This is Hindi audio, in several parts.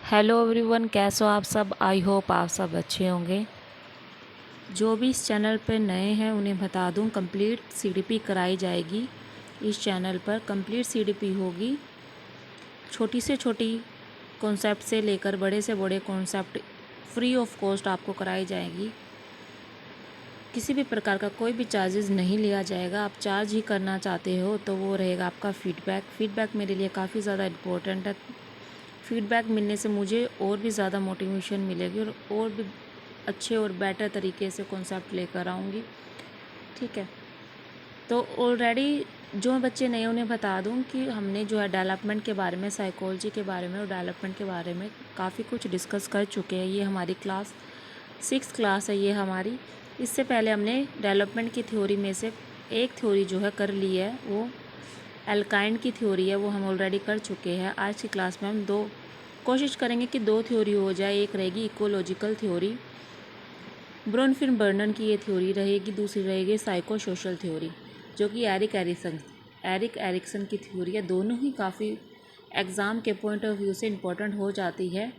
हेलो एवरीवन, कैसे हो आप सब। आई होप आप सब अच्छे होंगे। जो भी इस चैनल पर नए हैं उन्हें बता दूं, कंप्लीट सीडीपी कराई जाएगी। इस चैनल पर कंप्लीट सीडीपी होगी। छोटी से छोटी कॉन्सेप्ट से लेकर बड़े से बड़े कॉन्सेप्ट फ्री ऑफ कॉस्ट आपको कराई जाएगी। किसी भी प्रकार का कोई भी चार्जेस नहीं लिया जाएगा। आप चार्ज ही करना चाहते हो तो वो रहेगा आपका फीडबैक मेरे लिए काफ़ी ज़्यादा इम्पोर्टेंट है। फीडबैक मिलने से मुझे और भी ज़्यादा मोटिवेशन मिलेगी और भी अच्छे और बेटर तरीके से कॉन्सेप्ट लेकर आऊँगी। ठीक है, तो ऑलरेडी जो बच्चे नए उन्हें बता दूं कि हमने जो है डेवलपमेंट के बारे में, साइकोलॉजी के बारे में और डेवलपमेंट के बारे में काफ़ी कुछ डिस्कस कर चुके हैं। ये हमारी क्लास 6 क्लास है ये हमारी। इससे पहले हमने डेवलपमेंट की थ्योरी में से एक थ्योरी जो है कर ली है, वो एल्काइन की थ्योरी है, वो हम ऑलरेडी कर चुके हैं। आज की क्लास में हम कोशिश करेंगे कि 2 थ्योरी हो जाए। एक रहेगी इकोलॉजिकल थ्योरी, ब्रोनफिन बर्नन की ये थ्योरी रहेगी। दूसरी रहेगी साइको सोशल थ्योरी, जो कि एरिक एरिक्सन की थ्योरी है। दोनों ही काफ़ी एग्ज़ाम के पॉइंट ऑफ व्यू से इम्पोर्टेंट हो जाती है।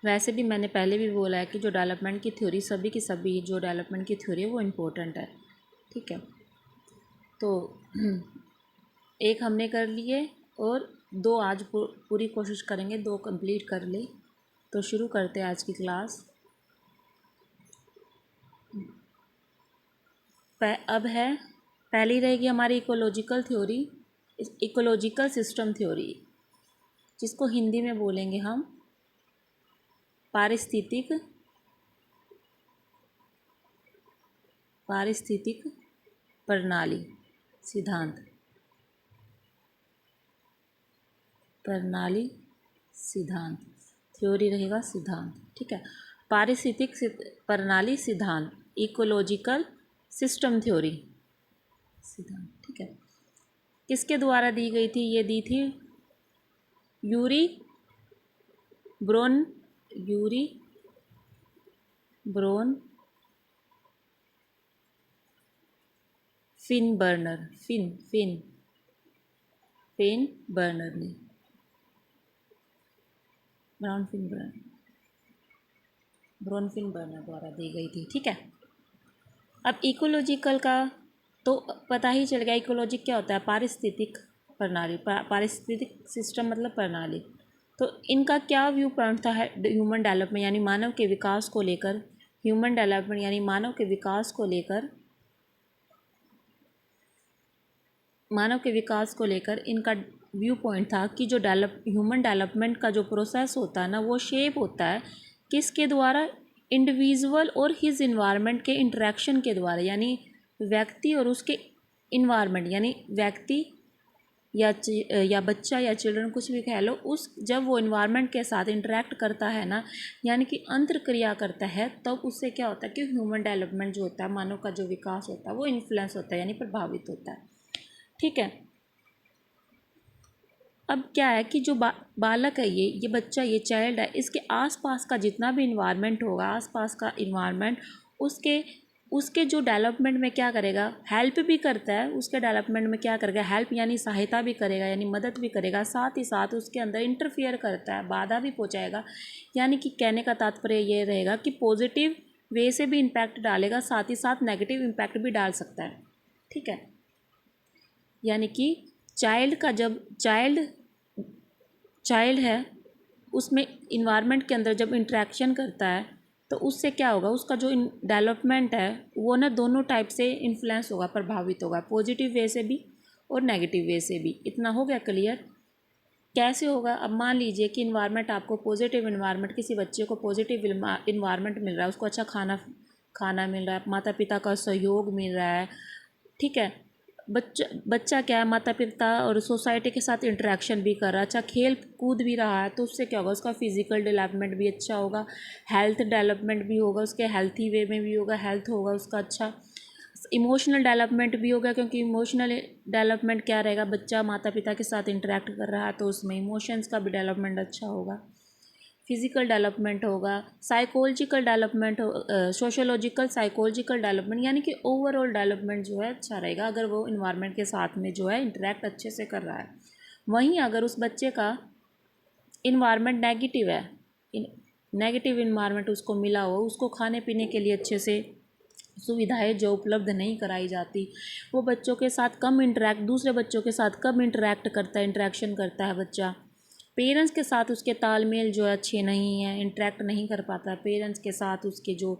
वैसे भी मैंने पहले भी बोला है कि जो डेवलपमेंट की थ्योरी, सभी की सभी जो डेवलपमेंट की थ्योरी है वो इम्पोर्टेंट है। ठीक है, तो एक हमने कर लिए और 2 आज पूरी कोशिश करेंगे 2 कंप्लीट कर ले। तो शुरू करते हैं आज की क्लास। अब है, पहली रहेगी हमारी ecological theory, ecological system theory, जिसको हिंदी में बोलेंगे हम पारिस्थितिक प्रणाली सिद्धांत। थ्योरी रहेगा सिद्धांत। ठीक है, पारिस्थितिक प्रणाली सिद्धांत, इकोलॉजिकल सिस्टम थ्योरी सिद्धांत। ठीक है, किसके द्वारा दी गई थी? ये दी थी यूरी ब्रोन फिन बर्नर ने, ब्रोनफिन बर्नर द्वारा दी गई थी। ठीक है, अब इकोलॉजिकल का तो पता ही चल गया। इकोलॉजी क्या होता है? पारिस्थितिक प्रणाली, पारिस्थितिक सिस्टम मतलब प्रणाली। तो इनका क्या व्यू पॉइंट था ह्यूमन डेवलपमेंट यानी मानव के विकास को लेकर। ह्यूमन डेवलपमेंट यानी मानव के विकास को लेकर इनका व्यू पॉइंट था कि जो ह्यूमन डेवलपमेंट का जो प्रोसेस होता है ना, वो शेप होता है किसके द्वारा? इंडिविजुअल और हिज इन्वायरमेंट के इंटरेक्शन के द्वारा। यानी व्यक्ति और उसके इन्वायरमेंट, यानी व्यक्ति या बच्चा या चिल्ड्रन, कुछ भी कह लो, उस जब वो इन्वायरमेंट के साथ इंटरेक्ट करता है ना, यानी कि अंतर्क्रिया करता है, तब उससे क्या होता है कि ह्यूमन डेवलपमेंट जो होता है, मानव का जो विकास होता है, वो इन्फ्लुएंस होता है यानी प्रभावित होता है। ठीक है, अब क्या है कि जो बालक है, ये बच्चा, ये चाइल्ड है, इसके आसपास का जितना भी इन्वायरमेंट होगा, आसपास का इन्वायरमेंट उसके जो डेवलपमेंट में क्या करेगा? हेल्प भी करता है। उसके डेवलपमेंट में क्या करेगा? हेल्प यानी सहायता भी करेगा, यानी मदद भी करेगा। साथ ही साथ उसके अंदर इंटरफियर करता है, बाधा भी पहुंचाएगा। यानी कि कहने का तात्पर्य ये रहेगा कि पॉजिटिव वे से भी इम्पैक्ट डालेगा, साथ ही साथ नेगेटिव इम्पैक्ट भी डाल सकता है। ठीक है, यानी कि चाइल्ड है, उसमें इन्वायरमेंट के अंदर जब इंटरेक्शन करता है तो उससे क्या होगा? उसका जो डेवलपमेंट है वो ना दोनों टाइप से इन्फ्लुएंस होगा, प्रभावित होगा, पॉजिटिव वे से भी और नेगेटिव वे से भी। इतना हो गया क्लियर? कैसे होगा? अब मान लीजिए कि इन्वायरमेंट आपको पॉजिटिव इन्वायरमेंट, किसी बच्चे को पॉजिटिव इन्वायरमेंट मिल रहा है, उसको अच्छा खाना मिल रहा है, माता पिता का सहयोग मिल रहा है। ठीक है, बच्चा क्या है, माता पिता और सोसाइटी के साथ इंटरेक्शन भी कर रहा है, अच्छा खेल कूद भी रहा है, तो उससे क्या होगा? उसका फिजिकल डेवलपमेंट भी अच्छा होगा, हेल्थ डेवलपमेंट भी होगा, उसके हेल्थी वे में भी होगा, हेल्थ होगा उसका अच्छा। इमोशनल डेवलपमेंट भी होगा, क्योंकि इमोशनल डेवलपमेंट क्या रहेगा? बच्चा माता पिता के साथ इंटरेक्ट कर रहा है तो उसमें इमोशंस का भी डेवलपमेंट अच्छा होगा। फिजिकल डेवलपमेंट होगा, psychological development sociological psychological development, यानी कि ओवरऑल डेवलपमेंट जो है अच्छा रहेगा अगर वो इन्वायरमेंट के साथ में जो है इंटरेक्ट अच्छे से कर रहा है। वहीं अगर उस बच्चे का इन्वायरमेंट नेगेटिव है, नेगेटिव इन्वायरमेंट उसको मिला हो, उसको खाने पीने के लिए अच्छे से सुविधाएं जो उपलब्ध नहीं कराई जाती, वो बच्चों के साथ कम इंटरेक्ट, दूसरे बच्चों के साथ कम इंटरेक्ट करता है, इंटरेक्शन करता है बच्चा। पेरेंट्स के साथ उसके तालमेल जो है अच्छे नहीं है, इंटरेक्ट नहीं कर पाता पेरेंट्स के साथ, उसके जो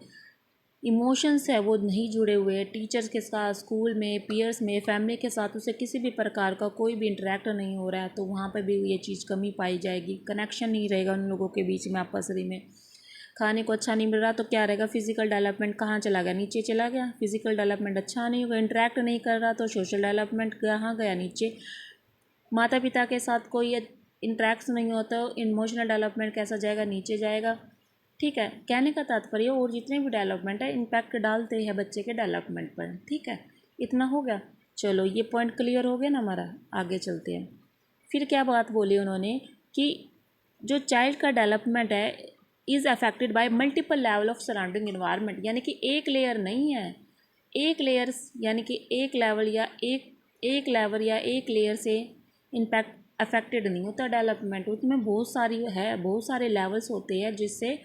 इमोशंस है वो नहीं जुड़े हुए हैं टीचर्स के साथ, स्कूल में, पीयर्स में, फैमिली के साथ उसे किसी भी प्रकार का कोई भी इंटरेक्ट नहीं हो रहा है, तो वहाँ पर भी ये चीज़ कमी पाई जाएगी। कनेक्शन नहीं रहेगा उन लोगों के बीच में आपसरी में। खाने को अच्छा नहीं मिल रहा तो क्या रहेगा, फिजिकल डेवलपमेंट कहाँ चला गया, नीचे चला गया। फिजिकल डेवलपमेंट अच्छा नहीं होगा, इंटरेक्ट नहीं कर रहा तो सोशल डेवलपमेंट कहाँ गया, नीचे। माता पिता के साथ कोई इंटरेक्ट नहीं होता, इमोशनल डेवलपमेंट कैसा जाएगा, नीचे जाएगा। ठीक है, कहने का तात्पर्य और जितने भी डेवलपमेंट है इम्पैक्ट डालते हैं बच्चे के डेवलपमेंट पर। ठीक है, इतना हो गया। चलो ये पॉइंट क्लियर हो गया ना हमारा, आगे चलते हैं। फिर क्या बात बोली उन्होंने कि जो चाइल्ड का डेवलपमेंट है is affected by multiple level of surrounding environment, यानी कि एक लेयर नहीं है, एक लेयर्स, यानी कि एक लेवल या एक लेवल या एक लेयर से इम्पैक्ट अफेक्टेड नहीं होता डेवलपमेंट। उसमें बहुत सारी है, बहुत सारे लेवल्स होते हैं जिससे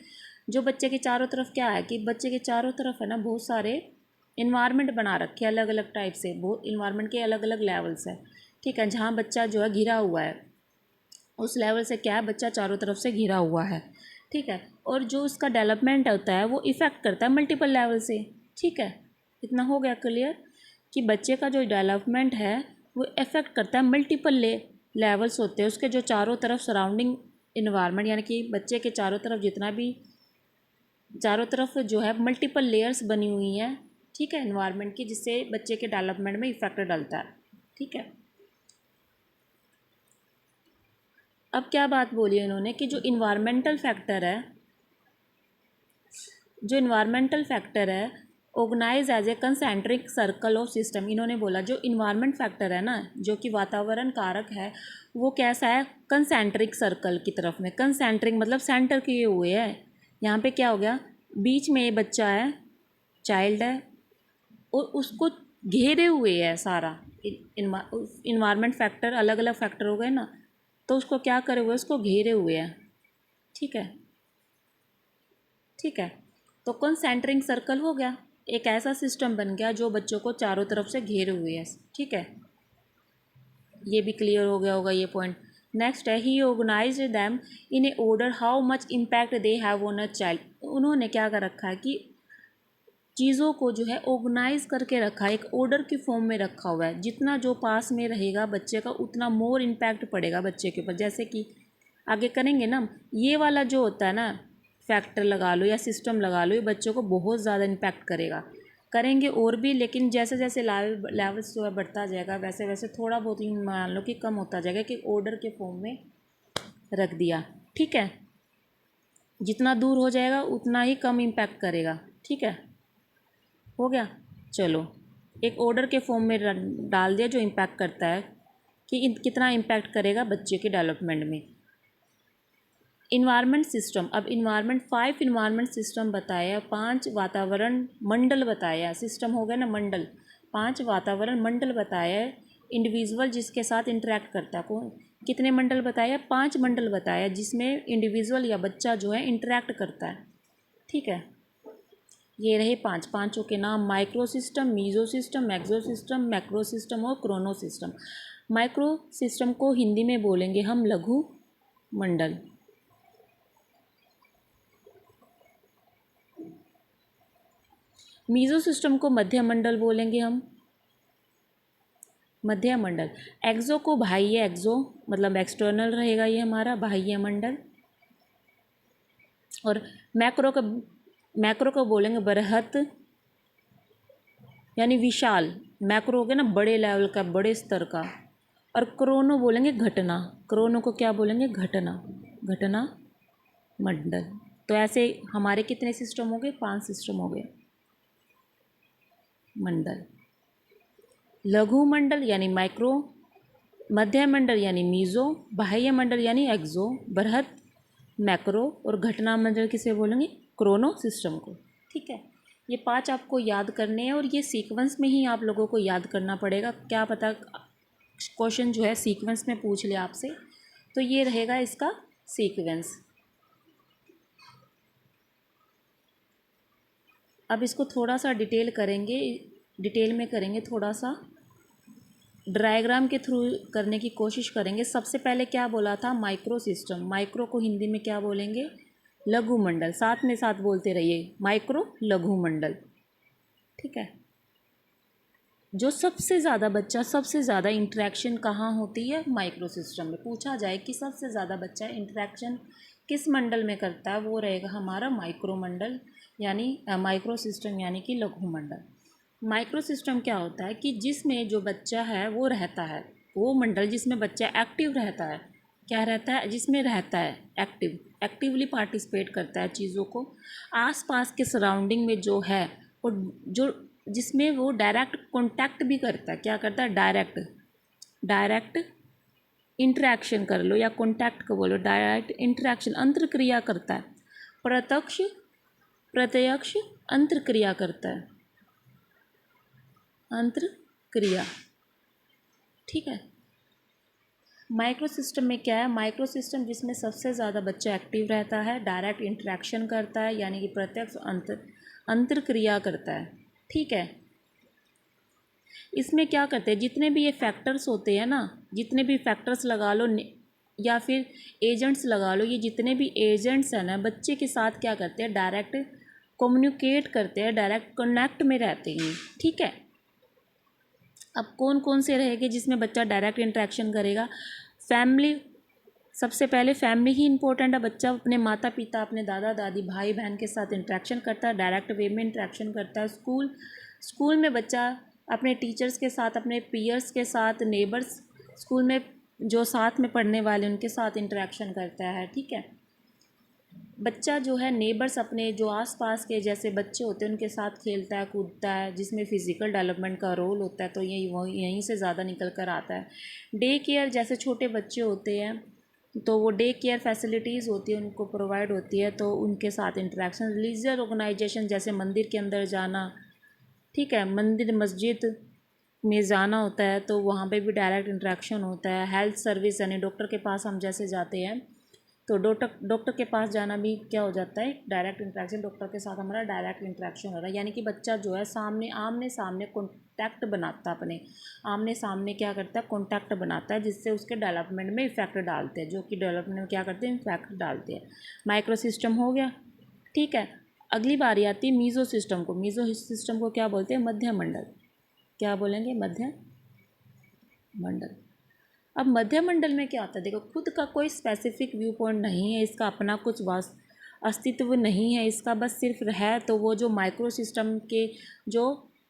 जो बच्चे के चारों तरफ क्या है कि बच्चे के चारों तरफ है ना बहुत सारे इन्वायरमेंट बना रखे अलग अलग टाइप से, बहुत इन्वायरमेंट के अलग अलग लेवल्स है। ठीक है, जहाँ बच्चा जो है घिरा हुआ है उस लेवल से क्या है, बच्चा चारों तरफ से घिरा हुआ है। ठीक है, और जो उसका डेवलपमेंट होता है वो इफ़ेक्ट करता है मल्टीपल लेवल से। ठीक है, इतना हो गया क्लियर कि बच्चे का जो डेवलपमेंट है वो इफ़ेक्ट करता है मल्टीपल लेवल्स होते हैं उसके जो चारों तरफ सराउंडिंग इन्वायरमेंट, यानी कि बच्चे के चारों तरफ जितना भी चारों तरफ जो है मल्टीपल लेयर्स बनी हुई हैं। ठीक है, इन्वायरमेंट की, जिससे बच्चे के डेवलपमेंट में इफेक्ट डलता है। ठीक है, अब क्या बात बोली है इन्होंने कि जो इन्वायरमेंटल फैक्टर है, जो इन्वायरमेंटल फैक्टर है organise as a concentric circle of system. इन्होंने बोला जो इन्वायरमेंट फैक्टर है ना, जो कि वातावरण कारक है, वो कैसा है, कंसेंट्रिक सर्कल की तरफ में। कंसेंट्रिक मतलब सेंटर किए हुए है। यहाँ पे क्या हो गया, बीच में ये बच्चा है, चाइल्ड है, और उसको घेरे हुए है सारा इन्वायरमेंट फैक्टर, अलग अलग फैक्टर हो गए ना, तो उसको क्या करे हुए, उसको घेरे हुए हैं। ठीक है, ठीक है, तो कंसेंट्रिक सर्कल हो गया, एक ऐसा सिस्टम बन गया जो बच्चों को चारों तरफ से घेरे हुए है। ठीक है, ये भी क्लियर हो गया होगा ये पॉइंट। नेक्स्ट है ही organise them in a order how much impact they have on a child. उन्होंने क्या कर रखा है कि चीज़ों को जो है ऑर्गेनाइज करके रखा है, एक ऑर्डर की फॉर्म में रखा हुआ है। जितना जो पास में रहेगा बच्चे का उतना मोर इम्पैक्ट पड़ेगा बच्चे के ऊपर। जैसे कि आगे करेंगे ना, ये वाला जो होता है ना फैक्टर लगा लो या सिस्टम लगा लो, ये बच्चों को बहुत ज़्यादा इम्पैक्ट करेंगे और भी, लेकिन जैसे जैसे लेवल्स जो है बढ़ता जाएगा वैसे वैसे थोड़ा बहुत ही मान लो कि कम होता जाएगा, कि ऑर्डर के फॉर्म में रख दिया। ठीक है, जितना दूर हो जाएगा उतना ही कम इम्पैक्ट करेगा। ठीक है, हो गया। चलो, एक ऑर्डर के फॉर्म में डाल दिया जो इम्पैक्ट करता है कि कितना इम्पैक्ट करेगा बच्चे के डेवलपमेंट में। इन्वायरमेंट सिस्टम, अब इन्वायरमेंट 5 इन्वायरमेंट सिस्टम बताया, 5 वातावरण मंडल बताया, सिस्टम हो गया ना मंडल, 5 वातावरण मंडल बताया। इंडिविजुअल जिसके साथ इंटरेक्ट करता है, कौन, कितने मंडल बताया, 5 मंडल बताया जिसमें इंडिविजुअल या बच्चा जो है इंटरेक्ट करता है। ठीक है, ये रहे 5, पाँचों के नाम, micro system, meso system, exo system, macro system और क्रोनो सिस्टम। माइक्रो सिस्टम को हिंदी में बोलेंगे हम लघु मंडल। मीजो सिस्टम को मध्य मंडल बोलेंगे हम, मध्य मंडल। एक्सो को बाह्य, एक्सो मतलब एक्सटर्नल रहेगा ये हमारा बाह्य मंडल। और मैक्रो को बोलेंगे बृहत यानी विशाल। मैक्रो हो गया ना बड़े लेवल का, बड़े स्तर का। और क्रोनो बोलेंगे घटना, क्रोनो को क्या बोलेंगे, घटना, घटना मंडल। तो ऐसे हमारे कितने सिस्टम हो गए, 5 सिस्टम हो गए मंडल। लघु मंडल यानी माइक्रो, मध्य मंडल यानी मीजो, बाह्य मंडल यानी एक्सो, बृहत मैक्रो, और घटना मंडल किसे बोलेंगे, क्रोनो सिस्टम को। ठीक है, ये 5 आपको याद करने हैं और ये सीक्वेंस में ही आप लोगों को याद करना पड़ेगा। क्या पता क्वेश्चन जो है सीक्वेंस में पूछ ले आपसे, तो ये रहेगा इसका सीक्वेंस। अब इसको थोड़ा सा डिटेल में करेंगे, थोड़ा सा डायग्राम के थ्रू करने की कोशिश करेंगे। सबसे पहले क्या बोला था, माइक्रो सिस्टम। माइक्रो को हिंदी में क्या बोलेंगे, लघु मंडल। साथ में साथ बोलते रहिए, माइक्रो लघु मंडल, ठीक है। जो सबसे ज़्यादा इंटरेक्शन कहाँ होती है, माइक्रो सिस्टम में। पूछा जाए कि सबसे ज़्यादा बच्चा इंटरेक्शन किस मंडल में करता है, वो रहेगा हमारा माइक्रो मंडल, यानी माइक्रो सिस्टम यानी कि लघु मंडल। माइक्रो सिस्टम क्या होता है कि जिसमें जो बच्चा है वो रहता है, वो मंडल जिसमें बच्चा एक्टिव रहता है। क्या रहता है, जिसमें रहता है एक्टिवली पार्टिसिपेट करता है चीज़ों को, आसपास के सराउंडिंग में जो है, और जो जिसमें वो डायरेक्ट कांटेक्ट भी करता है। क्या करता है, डायरेक्ट इंटरेक्शन कर लो या कांटेक्ट को बोलो, डायरेक्ट इंटरेक्शन, अंतरक्रिया करता है। प्रत्यक्ष अंतरक्रिया करता है, अंतरक्रिया, ठीक है। माइक्रो सिस्टम में क्या है, माइक्रो सिस्टम जिसमें सबसे ज़्यादा बच्चा एक्टिव रहता है, डायरेक्ट इंटरेक्शन करता है, यानी कि प्रत्यक्ष अंतरक्रिया करता है, ठीक है। इसमें क्या करते हैं, जितने भी ये फैक्टर्स होते हैं ना, जितने भी फैक्टर्स लगा लो या फिर एजेंट्स लगा लो, ये जितने भी एजेंट्स हैं ना, बच्चे के साथ क्या करते हैं, डायरेक्ट कम्युनिकेट करते हैं, डायरेक्ट कनेक्ट में रहते हैं, ठीक है। अब कौन कौन से रहेंगे जिसमें बच्चा डायरेक्ट इंटरेक्शन करेगा, फैमिली। सबसे पहले फैमिली ही इंपॉर्टेंट है। बच्चा अपने माता पिता, अपने दादा दादी, भाई बहन के साथ इंटरेक्शन करता है, डायरेक्ट वे में इंटरेक्शन करता है। स्कूल में बच्चा अपने टीचर्स के साथ, अपने पीयर्स के साथ, नेबर्स, स्कूल में जो साथ में पढ़ने वाले उनके साथ इंटरेक्शन करता है, ठीक है। बच्चा जो है नेबर्स, अपने जो आसपास के जैसे बच्चे होते हैं उनके साथ खेलता है, कूदता है, जिसमें फ़िज़िकल डेवलपमेंट का रोल होता है, तो यहीं से ज़्यादा निकल कर आता है। डे केयर, जैसे छोटे बच्चे होते हैं तो वो डे केयर फैसिलिटीज़ होती है, उनको प्रोवाइड होती है, तो उनके साथ इंटरेक्शन। रिलीजियस ऑर्गेनाइजेशन, जैसे मंदिर के अंदर जाना, ठीक है, मंदिर मस्जिद में जाना होता है, तो वहाँ पे भी डायरेक्ट इंटरेक्शन होता है। हेल्थ सर्विस, यानी डॉक्टर के पास हम जैसे जाते हैं, तो डॉक्टर के पास जाना भी क्या हो जाता है, डायरेक्ट इंटरेक्शन। डॉक्टर के साथ हमारा डायरेक्ट इंटरेक्शन हो रहा है, यानी कि बच्चा जो है आमने सामने कॉन्टैक्ट बनाता है, अपने आमने सामने क्या करता है, कॉन्टैक्ट बनाता है, जिससे उसके डेवलपमेंट में इफेक्ट डालते हैं, जो कि डेवलपमेंट में क्या करते हैं, इफेक्ट डालते हैं। माइक्रो सिस्टम हो गया, ठीक है। अगली बारी आती है मीज़ो सिस्टम को। मीज़ो सिस्टम को क्या बोलते हैं, मध्य मंडल। क्या बोलेंगे, मध्य मंडल। अब मध्य मंडल में क्या होता है, देखो, खुद का कोई स्पेसिफिक व्यू पॉइंट नहीं है, इसका अपना कुछ अस्तित्व नहीं है इसका, बस सिर्फ है तो वो जो माइक्रो सिस्टम के जो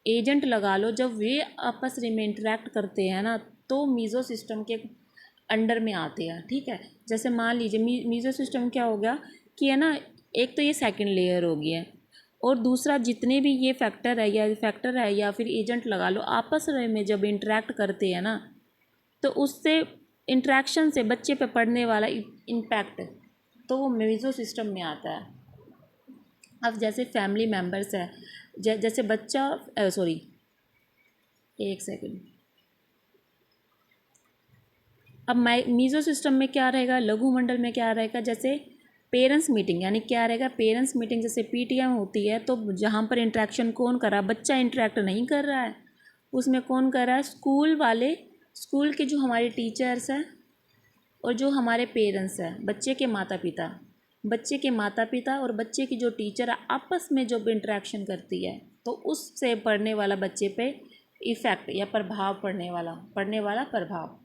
एजेंट लगा लो, जब वे आपस में इंटरेक्ट करते हैं ना, तो मीज़ो सिस्टम के अंडर में आते हैं, ठीक है। जैसे मान लीजिए मीज़ो सिस्टम क्या हो गया कि है ना, एक तो ये सेकंड लेयर हो गया है, और दूसरा जितने भी ये फैक्टर है या फिर एजेंट लगा लो, आपस में जब इंटरेक्ट करते हैं ना, तो उससे इंटरेक्शन से बच्चे पे पड़ने वाला इम्पैक्ट, तो वो मीज़ो सिस्टम में आता है। अब जैसे फैमिली मेम्बर्स है, जैसे बच्चा, सॉरी एक सेकंड। अब मीज़ो सिस्टम में क्या रहेगा, लघु मंडल में क्या रहेगा, जैसे पेरेंट्स मीटिंग, यानी क्या रहेगा, पेरेंट्स मीटिंग जैसे पीटीएम होती है, तो जहाँ पर इंटरेक्शन कौन कर रहा है, बच्चा इंटरेक्ट नहीं कर रहा है, उसमें कौन कर रहा है, स्कूल वाले, स्कूल के जो हमारे टीचर्स हैं और जो हमारे पेरेंट्स हैं, बच्चे के माता पिता और बच्चे की जो टीचर है, आपस में जो इंटरेक्शन करती है, तो उससे पढ़ने वाला बच्चे पे इफ़ेक्ट या प्रभाव पड़ने वाला प्रभाव,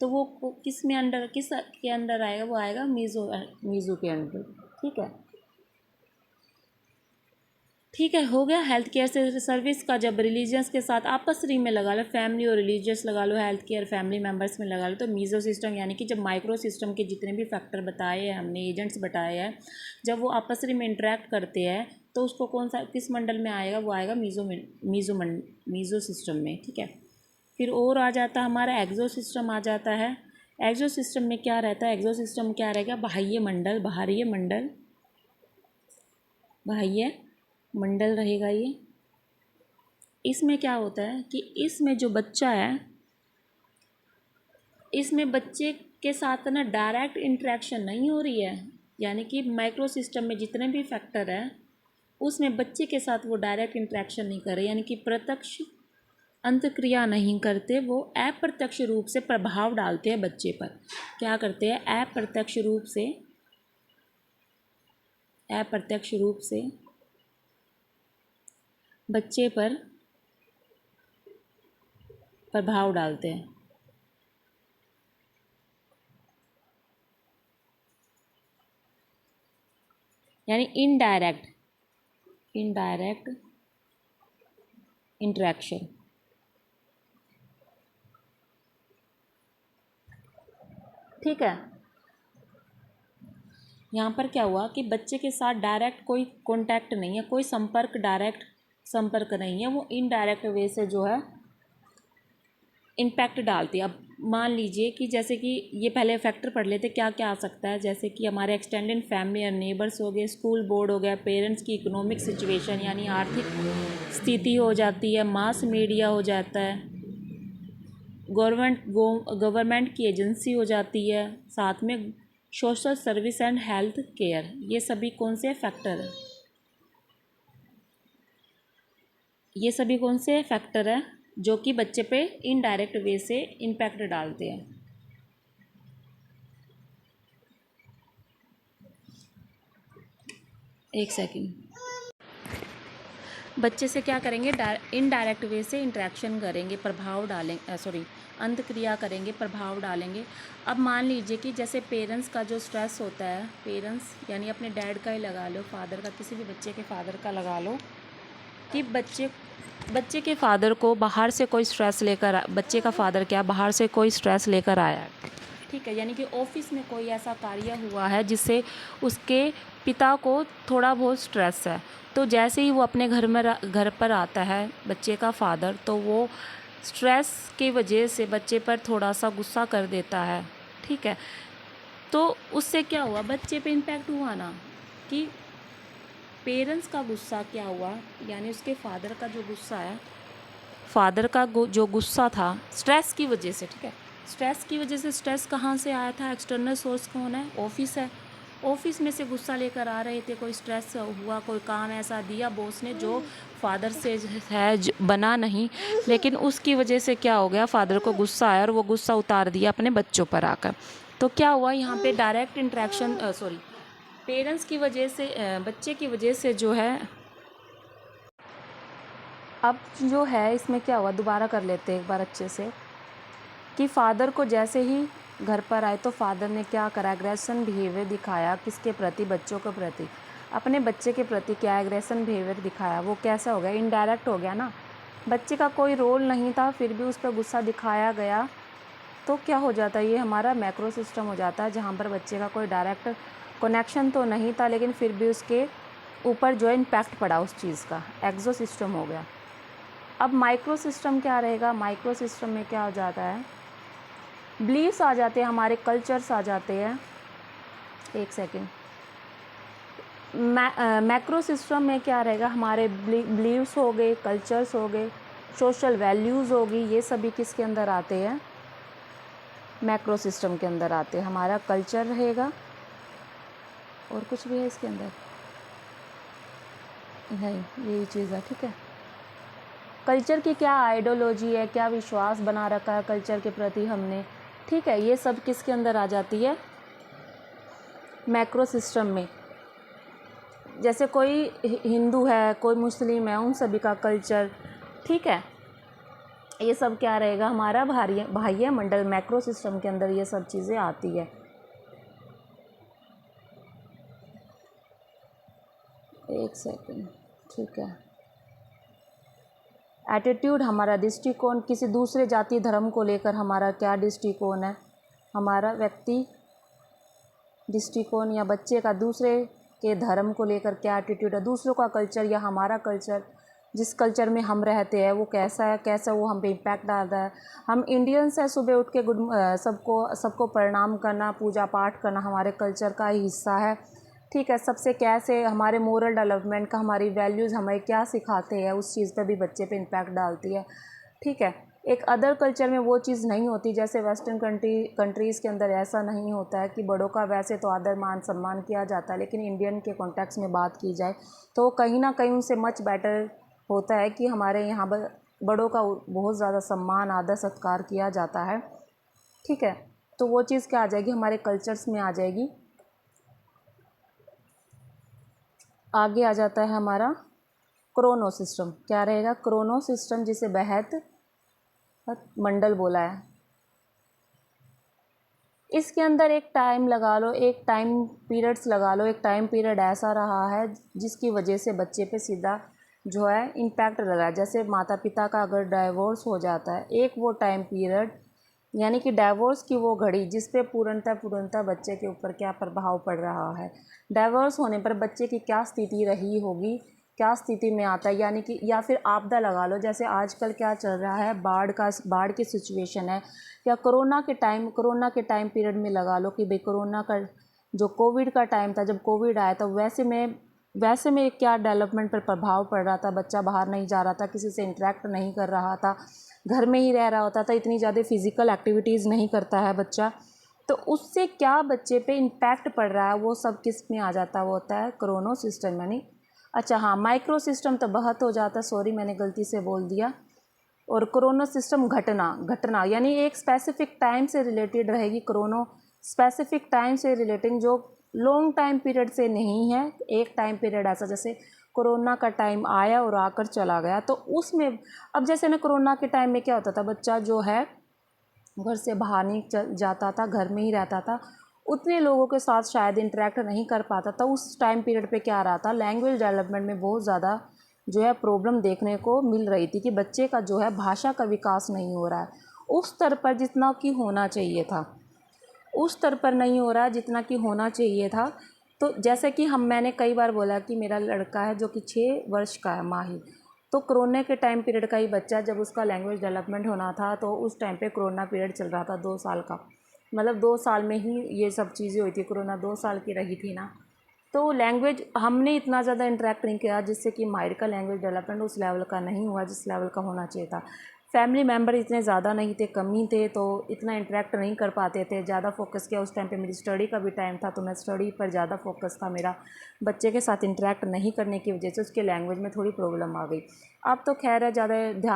तो वो किस के अंदर आएगा, वो आएगा मीज़ो के अंदर, ठीक है। ठीक है, हो गया। हेल्थ केयर से सर्विस का जब रिलीजियस के साथ आपस में लगा लो, फैमिली और रिलीजियस लगा लो, हेल्थ केयर फैमिली मेम्बर्स में लगा लो, तो मीज़ो सिस्टम, यानी कि जब माइक्रो सिस्टम के जितने भी फैक्टर बताए हैं हमने, एजेंट्स बताए हैं, जब वो आपस में इंटरेक्ट करते हैं, तो उसको किस मंडल में आएगा, वो आएगा मीज़ो सिस्टम में, ठीक है। फिर और आ जाता है हमारा एक्सो सिस्टम आ जाता है। एक्सो सिस्टम में क्या रहता है, एक्सो सिस्टम क्या रहेगा, बाह्य मंडल रहेगा ये। इसमें क्या होता है कि इसमें जो बच्चा है, इसमें बच्चे के साथ ना डायरेक्ट इंटरेक्शन नहीं हो रही है, यानी कि माइक्रो सिस्टम में जितने भी फैक्टर हैं उसमें बच्चे के साथ वो डायरेक्ट इंटरेक्शन नहीं कर रहे, यानी कि प्रत्यक्ष अंतक्रिया नहीं करते, वो अप्रत्यक्ष रूप से प्रभाव डालते हैं बच्चे पर। क्या करते हैं? अप्रत्यक्ष रूप से बच्चे पर प्रभाव डालते हैं। यानी इनडायरेक्ट इंटरेक्शन। ठीक है, यहाँ पर क्या हुआ कि बच्चे के साथ डायरेक्ट कोई कांटेक्ट नहीं है, कोई डायरेक्ट संपर्क नहीं है, वो इनडायरेक्ट वे से जो है इम्पैक्ट डालती है। अब मान लीजिए कि जैसे कि ये पहले फैक्टर पढ़ लेते क्या क्या आ सकता है, जैसे कि हमारे एक्सटेंडेड फैमिली और नेबर्स हो गए, स्कूल बोर्ड हो गया, पेरेंट्स की इकोनॉमिक सिचुएशन यानी आर्थिक स्थिति हो जाती है, मास मीडिया हो जाता है, गवर्नमेंट की एजेंसी हो जाती है, साथ में social service and health care. ये सभी कौन से फैक्टर हैं? ये सभी कौन से फैक्टर हैं जो कि बच्चे पे इनडायरेक्ट वे से इम्पैक्ट डालते हैं? एक सेकंड। बच्चे से क्या करेंगे? इनडायरेक्ट वे से इंटरेक्शन करेंगे, प्रभाव डालेंगे, अंतक्रिया करेंगे, प्रभाव डालेंगे। अब मान लीजिए कि जैसे पेरेंट्स का जो स्ट्रेस होता है, पेरेंट्स यानी अपने डैड का ही लगा लो, फादर का, किसी भी बच्चे के फादर का लगा लो, कि बच्चे के फादर को बाहर से कोई स्ट्रेस लेकर बच्चे का फादर क्या बाहर से कोई स्ट्रेस लेकर आया है, ठीक है, यानी कि ऑफिस में कोई ऐसा कार्य हुआ है जिससे उसके पिता को थोड़ा बहुत स्ट्रेस है, तो जैसे ही वो अपने घर पर आता है बच्चे का फादर, तो वो स्ट्रेस की वजह से बच्चे पर थोड़ा सा गुस्सा कर देता है। ठीक है, तो उससे क्या हुआ? बच्चे पे इम्पैक्ट हुआ ना, कि पेरेंट्स का गुस्सा क्या हुआ, यानी उसके फादर का जो गुस्सा है, फादर का जो गुस्सा था स्ट्रेस की वजह से। ठीक है, स्ट्रेस की वजह से, स्ट्रेस कहाँ से आया था? एक्सटर्नल सोर्स कौन है? ऑफिस है। ऑफिस में से गुस्सा लेकर आ रहे थे, कोई स्ट्रेस हुआ, कोई काम ऐसा दिया बॉस ने जो फादर से है बना नहीं, लेकिन उसकी वजह से क्या हो गया? फादर को गुस्सा आया और वो गुस्सा उतार दिया अपने बच्चों पर आकर। तो क्या हुआ यहाँ पे? डायरेक्ट इंटरेक्शन, पेरेंट्स की वजह से, बच्चे की वजह से जो है, अब जो है इसमें क्या हुआ, दोबारा कर लेते हैं एक बार अच्छे से, कि फादर को जैसे ही घर पर आए तो फादर ने क्या करा? एग्रेशन बिहेवियर दिखाया। किसके प्रति? बच्चों के प्रति। अपने बच्चे के प्रति क्या एग्रेशन बिहेवियर दिखाया? वो कैसा हो गया? इनडायरेक्ट हो गया ना, बच्चे का कोई रोल नहीं था फिर भी उस पर गुस्सा दिखाया गया, तो क्या हो जाता है? ये हमारा मैक्रो सिस्टम हो जाता है, जहाँ पर बच्चे का कोई डायरेक्ट कनेक्शन तो नहीं था, लेकिन फिर भी उसके ऊपर जो इम्पैक्ट पड़ा उस चीज़ का, एक्सो सिस्टम हो गया। अब माइक्रो सिस्टम क्या रहेगा? माइक्रो सिस्टम में क्या हो जाता है? बिलीव्स आ जाते हैं, हमारे कल्चर्स आ जाते हैं। एक सेकेंड। मैक्रो सिस्टम में क्या रहेगा? हमारे बिलीव्स हो गए, कल्चर्स हो गए, सोशल वैल्यूज़ होगी, ये सभी किसके अंदर आते हैं? मैक्रो सिस्टम के अंदर आते हैं। हमारा कल्चर रहेगा, और कुछ भी है इसके अंदर नहीं, यही चीज़ है। ठीक है, कल्चर की क्या आइडियोलॉजी है, क्या विश्वास बना रखा है कल्चर के प्रति हमने, ठीक है, ये सब किसके अंदर आ जाती है? मैक्रो सिस्टम में। जैसे कोई हिंदू है, कोई मुस्लिम है, उन सभी का कल्चर, ठीक है, ये सब क्या रहेगा? हमारा बाह्य मंडल, मैक्रो सिस्टम के अंदर ये सब चीज़ें आती है। एक सेकेंड। ठीक है, एटीट्यूड, हमारा दृष्टिकोण, किसी दूसरे जाति धर्म को लेकर हमारा क्या दृष्टिकोण है? हमारा व्यक्ति दृष्टिकोण, या बच्चे का दूसरे के धर्म को लेकर क्या एटीट्यूड है? दूसरों का कल्चर या हमारा कल्चर, जिस कल्चर में हम रहते हैं वो कैसा है, कैसा वो हम पे इम्पैक्ट डालता है। हम इंडियंस है, सुबह उठ के सबको प्रणाम करना, पूजा पाठ करना हमारे कल्चर का ही हिस्सा है। ठीक है, सबसे कैसे हमारे मोरल डेवलपमेंट का, हमारी वैल्यूज़ हमें क्या सिखाते हैं, उस चीज़ पर भी बच्चे पे इम्पैक्ट डालती है। ठीक है, एक अदर कल्चर में वो चीज़ नहीं होती, जैसे वेस्टर्न कंट्रीज़ के अंदर ऐसा नहीं होता है कि बड़ों का वैसे तो आदर मान सम्मान किया जाता है, लेकिन इंडियन के कॉन्टेक्स्ट में बात की जाए तो कहीं ना कहीं उनसे मच बेटर होता है कि हमारे यहाँ बड़ों का बहुत ज़्यादा सम्मान आदर सत्कार किया जाता है। ठीक है, तो वो चीज़ क्या आ जाएगी, हमारे कल्चर्स में आ जाएगी। आगे आ जाता है हमारा क्रोनो सिस्टम। क्या रहेगा, क्रोनो सिस्टम, जिसे बेहद मंडल बोला है। इसके अंदर एक टाइम लगा लो, एक टाइम पीरियड्स लगा लो, एक टाइम पीरियड ऐसा रहा है जिसकी वजह से बच्चे पे सीधा जो है इम्पैक्ट लगा है। जैसे माता पिता का अगर डाइवोर्स हो जाता है, एक वो टाइम पीरियड, यानी कि डाइवोर्स की वो घड़ी जिस पे पूर्णतः बच्चे के ऊपर क्या प्रभाव पड़ रहा है। डाइवोर्स होने पर बच्चे की क्या स्थिति रही होगी, क्या स्थिति में आता है, यानी कि या फिर आपदा लगा लो, जैसे आजकल क्या चल रहा है, बाढ़ की सिचुएशन है, या कोरोना के टाइम पीरियड में लगा लो कि भाई कोरोना का जो कोविड का टाइम था, जब कोविड आया था, वैसे में क्या डेवलपमेंट पर प्रभाव पड़ रहा था। बच्चा बाहर नहीं जा रहा था, किसी से इंटरेक्ट नहीं कर रहा था, घर में ही रह रहा होता था, इतनी ज़्यादा फिज़िकल एक्टिविटीज़ नहीं करता है बच्चा, तो उससे क्या बच्चे पे इम्पैक्ट पड़ रहा है, वो सब किस में आ जाता है, वो होता है क्रोनो सिस्टम। यानी अच्छा हाँ, माइक्रो सिस्टम तो बहुत हो जाता, सॉरी मैंने गलती से बोल दिया। और क्रोनो सिस्टम घटना यानी एक स्पेसिफिक टाइम से रिलेटेड रहेगी। क्रोनो स्पेसिफिक टाइम से रिलेटिंग, जो लॉन्ग टाइम पीरियड से नहीं है, एक टाइम पीरियड ऐसा, जैसे कोरोना का टाइम आया और आकर चला गया, तो उसमें अब जैसे ना कोरोना के टाइम में क्या होता था, बच्चा जो है घर से बाहर नहीं जाता था, घर में ही रहता था, उतने लोगों के साथ शायद इंटरेक्ट नहीं कर पाता था। उस टाइम पीरियड पे क्या रहा था, लैंग्वेज डेवलपमेंट में बहुत ज़्यादा जो है प्रॉब्लम देखने को मिल रही थी कि बच्चे का जो है भाषा का विकास नहीं हो रहा है उस स्तर पर जितना कि होना चाहिए था, उस स्तर पर नहीं हो रहा है जितना कि होना चाहिए था। तो जैसे कि मैंने कई बार बोला कि मेरा लड़का है जो कि 6 वर्ष का है, माहिर, तो कोरोना के टाइम पीरियड का ही बच्चा, जब उसका लैंग्वेज डेवलपमेंट होना था तो उस टाइम पे कोरोना पीरियड चल रहा था 2 साल का, मतलब 2 साल में ही ये सब चीज़ें हुई थी, कोरोना 2 साल की रही थी ना। तो लैंग्वेज हमने इतना ज़्यादा इंटरेक्ट नहीं किया, जिससे कि माहिर का लैंग्वेज डेवलपमेंट उस लेवल का नहीं हुआ जिस लेवल का होना चाहिए था। फैमिली मेम्बर इतने ज़्यादा नहीं थे, कम ही थे, तो इतना इंटरेक्ट नहीं कर पाते थे। ज़्यादा फोकस किया उस टाइम पे, मेरी स्टडी का भी टाइम था, तो मैं स्टडी पर ज़्यादा फोकस था मेरा। बच्चे के साथ इंटरेक्ट नहीं करने की वजह से उसके लैंग्वेज में थोड़ी प्रॉब्लम आ गई। अब तो खैर है, ज़्यादा ध्यान